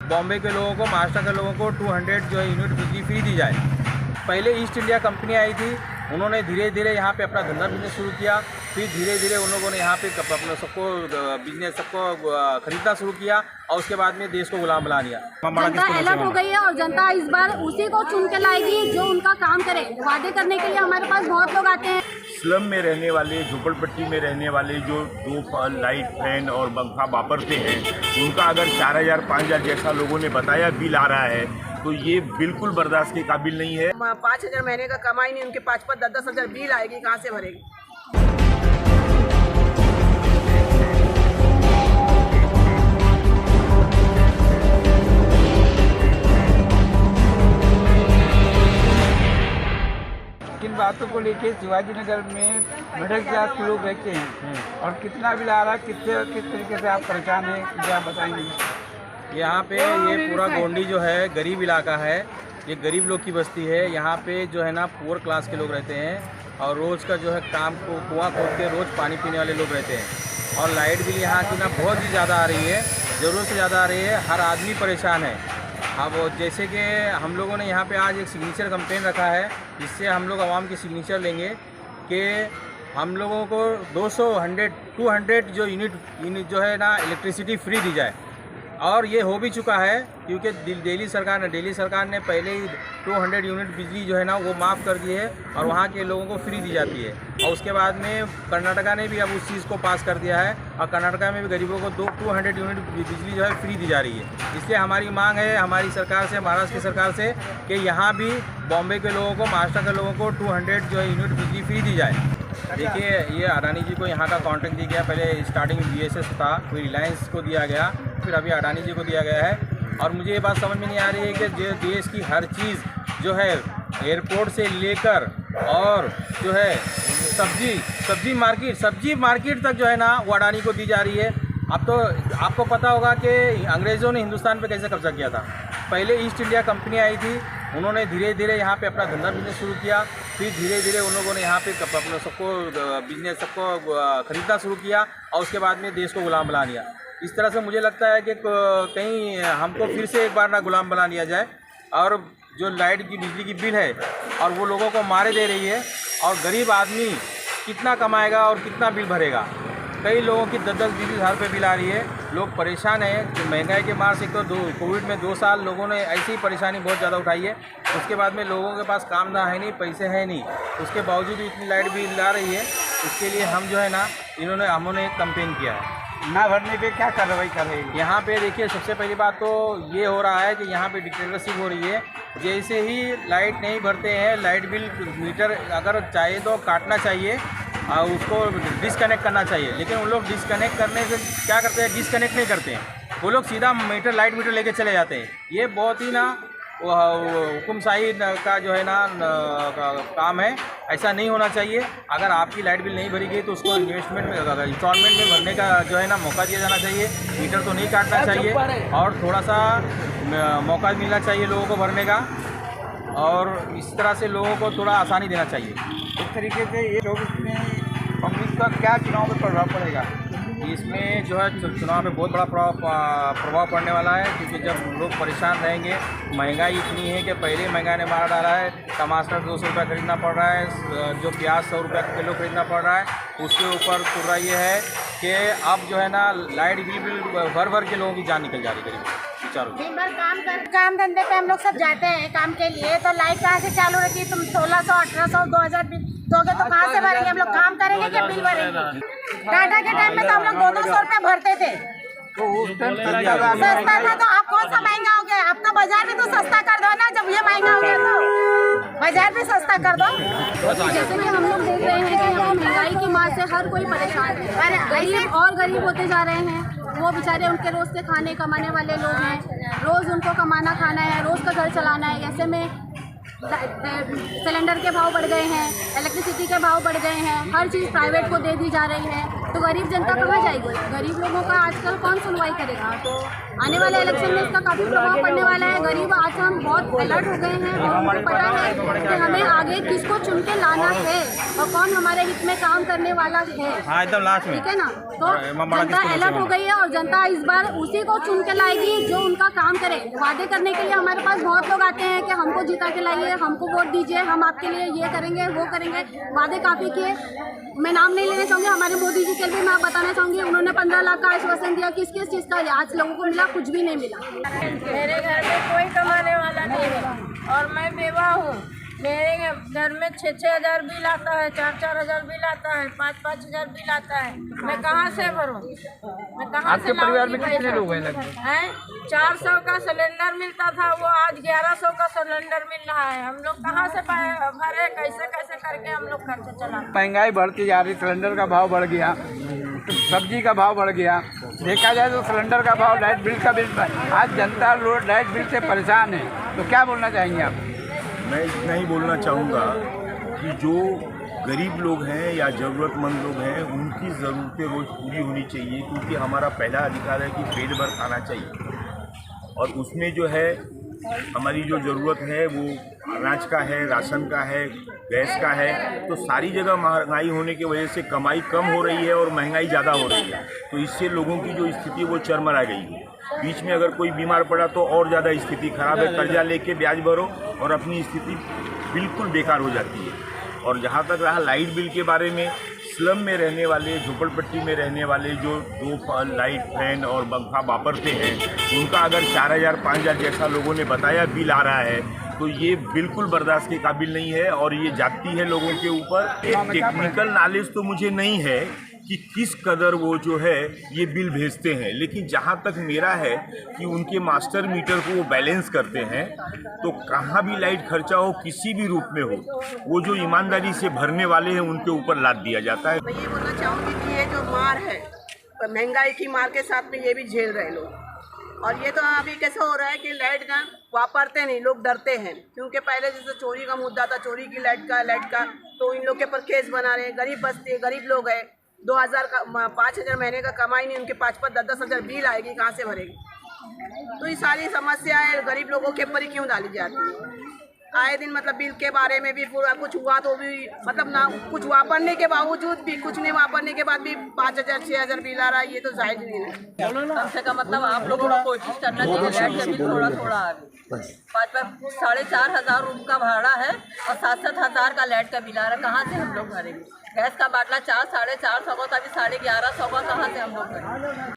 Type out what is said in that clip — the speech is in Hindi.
बॉम्बे के लोगों को, महाराष्ट्र के लोगों को 200 जो है यूनिट बिजली फ्री दी जाए। पहले ईस्ट इंडिया कंपनी आई थी, उन्होंने धीरे धीरे यहाँ पे अपना धंधा बिजनेस शुरू किया। फिर धीरे धीरे उन लोगों ने यहाँ पे अपना सबको बिजनेस सबको खरीदना शुरू किया और उसके बाद में देश को गुलाम बना लिया। जनता अलर्ट हो गई है और जनता इस बार उसी को चुन के लाएगी जो उनका काम करे। वादे करने के लिए हमारे पास बहुत लोग आते हैं। स्लम में रहने वाले, झोपड़पट्टी में रहने वाले जो 2 लाइट, फैन और पंखा वापरते हैं, उनका अगर 4000 5000 जैसा लोगों ने बताया बिल आ रहा है तो ये बिल्कुल बर्दाश्त के काबिल नहीं है। 5000 महीने का कमाई नहीं, उनके 5-5 10-10 हजार बिल आएगी, कहाँ से भरेगी। किन बातों को लेके शिवाजी नगर में मिडिल क्लास के लोग रहते हैं और कितना बिल आ रहा है, किस तरीके से आप परेशान हैं, क्या आप बताएंगे। यहाँ पे ये पूरा गोंडी जो है गरीब इलाका है, ये गरीब लोग की बस्ती है। यहाँ पे जो है ना पुअर क्लास के लोग रहते हैं और रोज़ का जो है काम को कुआं खोद के रोज़ पानी पीने वाले लोग रहते हैं। और लाइट बिल यहाँ की ना बहुत ही ज़्यादा आ रही है, ज़रूरत से ज़्यादा आ रही है। हर आदमी परेशान है। अब जैसे कि हम लोगों ने यहाँ पे आज एक सिग्नेचर कैंपेन रखा है, जिससे हम लोग आवाम के सिग्नेचर लेंगे कि हम लोगों को 200 जो यूनिट जो है ना इलेक्ट्रिसिटी फ्री दी जाए। और ये हो भी चुका है, क्योंकि दिल्ली सरकार ने पहले ही 200 यूनिट बिजली जो है ना वो माफ़ कर दी है और वहाँ के लोगों को फ्री दी जाती है। और उसके बाद में कर्नाटका ने भी अब उस चीज़ को पास कर दिया है और कर्नाटका में भी गरीबों को 200 यूनिट बिजली जो है फ्री दी जा रही है। इसलिए हमारी मांग है हमारी सरकार से, महाराष्ट्र की सरकार से, कि यहाँ भी बॉम्बे के लोगों को, महाराष्ट्र के लोगों को 200 जो है यूनिट बिजली फ्री दी जाए। देखिए, ये अडानी जी को यहाँ का कॉन्ट्रैक्ट दिया गया। पहले स्टार्टिंग में BSS था, फिर रिलायंस को दिया गया, फिर अभी अडानी जी को दिया गया है। और मुझे ये बात समझ में नहीं आ रही है कि जो देश की हर चीज़ जो है एयरपोर्ट से लेकर और जो है सब्जी मार्केट तक जो है ना वो अडानी को दी जा रही है। अब तो आपको पता होगा कि अंग्रेज़ों ने हिंदुस्तान पे कैसे कब्जा किया था। पहले ईस्ट इंडिया कंपनी आई थी, उन्होंने धीरे धीरे यहाँ पे अपना धंधा बिजनेस शुरू किया। फिर धीरे धीरे उन लोगों ने यहाँ पे अपना सबको बिजनेस सबको खरीदना शुरू किया और उसके बाद में देश को गुलाम बना लिया। इस तरह से मुझे लगता है कि कहीं हमको फिर से एक बार ना गुलाम बना लिया जाए। और जो लाइट की बिजली की बिल है और वो लोगों को मारे दे रही है, और गरीब आदमी कितना कमाएगा और कितना बिल भरेगा। कई लोगों की 10-10 20 हज़ार रुपये बिल आ रही है। लोग परेशान हैं महंगाई के मार से। तो कोविड में 2 साल लोगों ने ऐसी ही परेशानी बहुत ज़्यादा उठाई है। उसके बाद में लोगों के पास काम ना है नहीं, पैसे हैं नहीं, उसके बावजूद इतनी लाइट बिल आ रही है। इसके लिए हम जो है ना हमने एक कैंपेन किया है। ना भरने पे क्या कार्रवाई कर रहे हैं यहाँ पे? देखिए, सबसे पहली बात तो ये हो रहा है कि यहाँ पे डिक्टेटरशिप हो रही है। जैसे ही लाइट नहीं भरते हैं, लाइट बिल मीटर अगर चाहे तो काटना चाहिए और उसको डिसकनेक्ट करना चाहिए। लेकिन उन लोग डिसकनेक्ट करने से क्या करते हैं, डिसकनेक्ट नहीं करते हैं। वो लोग सीधा लाइट मीटर लेके चले जाते हैं। ये बहुत ही ना हुकुमशाही का जो है ना काम है। ऐसा नहीं होना चाहिए। अगर आपकी लाइट बिल नहीं भरी गई तो उसको इंस्टॉलमेंट में भरने का जो है ना मौका दिया जाना चाहिए। मीटर तो नहीं काटना चाहिए और थोड़ा सा मौका मिलना चाहिए लोगों को भरने का, और इस तरह से लोगों को थोड़ा आसानी देना चाहिए। इस तरीके से ये 24 में पब्लिक का क्या चुनाव पर प्रभाव पड़ेगा? इसमें जो है चुनाव पे बहुत बड़ा प्रभाव पड़ने वाला है, क्योंकि जब लोग परेशान रहेंगे, महंगाई इतनी है कि पहले महंगाई ने मार डाला है। टमाटर 200 रुपये खरीदना पड़ रहा है, जो प्याज 100 रुपये किलो खरीदना पड़ रहा है। उसके ऊपर पूरा ये है कि अब जो है ना लाइट बिल भर के लोगों की जान निकल जा रही है। दिन भर काम धंधे पे हम लोग सब जाते हैं काम के लिए, तो लाइट कहाँ से चालू रहती है? तुम 1600, 1800, 2000 बिल दोगे तो कहाँ से भरेंगे? हम लोग काम करेंगे क्या बिल भरेंगे? टाटा के टाइम में तो हम लोग 200 रुपये भरते थे, तो उस टाइम सस्ता था। तो आप कौन सा महंगा हो गया? अब तो बाजार में तो सस्ता कर दो ना। जब ये महंगा हो गया तो बाजार में सस्ता कर दो। जैसे कि हम लोग देख रहे हैं कि यहाँ महंगाई की मार से हर कोई परेशान है। गरीब और गरीब होते जा रहे हैं। वो बेचारे उनके रोज़ के खाने कमाने वाले लोग हैं, रोज़ उनको कमाना खाना है, रोज़ का घर चलाना है। ऐसे में सिलेंडर के भाव बढ़ गए हैं, इलेक्ट्रिसिटी के भाव बढ़ गए हैं, हर चीज़ प्राइवेट को दे दी जा रही है। तो गरीब जनता कहाँ जाएगी? गरीब लोगों का आजकल कौन सुनवाई करेगा? तो आने वाले इलेक्शन में इसका काफ़ी प्रभाव पड़ने वाला है। गरीब आज हम बहुत अलर्ट हो गए हैं और हमको पता है कि हमें आगे किसको चुन के लाना है और कौन हमारे हित में काम करने वाला है। हाँ, एकदम लास्ट में, ठीक है ना? तो जनता अलर्ट हो गई है और जनता इस बार उसी को चुन के लाएगी जो उनका काम करे। वादे करने के लिए हमारे पास बहुत लोग आते हैं कि हमको जीता के लाइए, हमको वोट दीजिए, हम आपके लिए ये करेंगे वो करेंगे। वादे काफ़ी किए, मैं नाम नहीं लेना चाहूँगी। हमारे मोदी जी के भी मैं बताना चाहूँगी, उन्होंने 15 लाख का आश्वासन दिया। किस किस चीज़ का आज लोगों को मिला? कुछ भी नहीं मिला। मेरे घर में कोई कमाने वाला नहीं है और मैं बेवा हूँ। मेरे घर में 6-6 हज़ार बिल आता है, 4-4 हज़ार बिल आता है, 5-5 हज़ार बिल आता है। मैं कहाँ से भरूँ? मैं कहाँ से? आपके परिवार में कितने लोग हैं लगभग? हैं 400 का सिलेंडर मिलता था, वो आज 1100 का सिलेंडर मिल रहा है। हम लोग कहाँ से भरे? कैसे कैसे करके हम लोग खर्चा चला? महंगाई बढ़ती जा रही, सिलेंडर का भाव बढ़ गया, सब्जी का भाव बढ़ गया। देखा जाए तो सिलेंडर का भाव, लाइट बिल का बिल, आज जनता लोग लाइट बिल से परेशान है। तो क्या बोलना चाहेंगे आप? मैं इतना ही बोलना चाहूँगा कि जो गरीब लोग हैं या ज़रूरतमंद लोग हैं उनकी ज़रूरतें रोज़ पूरी होनी चाहिए, क्योंकि हमारा पहला अधिकार है कि पेट भर खाना चाहिए। और उसमें जो है हमारी जो ज़रूरत है वो अनाज का है, राशन का है, गैस का है। तो सारी जगह महंगाई होने की वजह से कमाई कम हो रही है और महंगाई ज़्यादा हो रही है। तो इससे लोगों की जो स्थिति है वो चरमरा गई है। बीच में अगर कोई बीमार पड़ा तो और ज़्यादा स्थिति खराब है। कर्जा लेके ब्याज भरो और अपनी स्थिति बिल्कुल बेकार हो जाती है। और जहाँ तक रहा लाइट बिल के बारे में, स्लम में रहने वाले, झोपड़पट्टी में रहने वाले जो 2 लाइट, फैन और पंखा वापरते हैं, उनका अगर 4000 5000 जैसा लोगों ने बताया बिल आ रहा है तो ये बिल्कुल बर्दाश्त के काबिल नहीं है और ये जाती है लोगों के ऊपर। एक टेक्निकल नॉलेज तो मुझे नहीं है कि किस कदर वो जो है ये बिल भेजते हैं, लेकिन जहाँ तक मेरा है कि उनके मास्टर मीटर को वो बैलेंस करते हैं। तो कहाँ भी लाइट खर्चा हो, किसी भी रूप में हो, वो जो ईमानदारी से भरने वाले हैं उनके ऊपर लाद दिया जाता है। मैं ये बोलना चाहूँगी कि ये जो मार है, महंगाई की मार के साथ में ये भी झेल रहे लोग। और ये तो अभी कैसे हो रहा है कि लाइट ना वापरते नहीं, लोग डरते हैं। क्योंकि पहले जैसे चोरी का मुद्दा था, चोरी की लाइट का, तो इन लोग के ऊपर केस बना रहे हैं। गरीब बस्ती है, गरीब लोग हैं, 2000 का 5000 महीने का कमाई नहीं, उनके 5-5 10-10 हज़ार बिल आएगी, कहाँ से भरेगी? तो ये सारी समस्याएं गरीब लोगों के ऊपर ही क्यों डाली जाती है? आए दिन मतलब बिल के बारे में भी पूरा कुछ हुआ तो भी मतलब ना कुछ वापरने के बावजूद भी, कुछ नहीं वापरने के बाद भी 5000 6000 बिल आ रहा है। ये तो जायज नहीं है। कम से कम मतलब आप लोगों को कोशिश करना चाहिए। लाइट का बिल थोड़ा थोड़ा आ गया, 4.5 हज़ार रूम का भाड़ा है और 7-7 हज़ार का लाइट का बिल आ रहा है। कहाँ से हम लोग भरेंगे? गैस का बाटला 4 साढ़े 400 का, तभी 1150 का, कहाँ से हम लोग भरेंगे?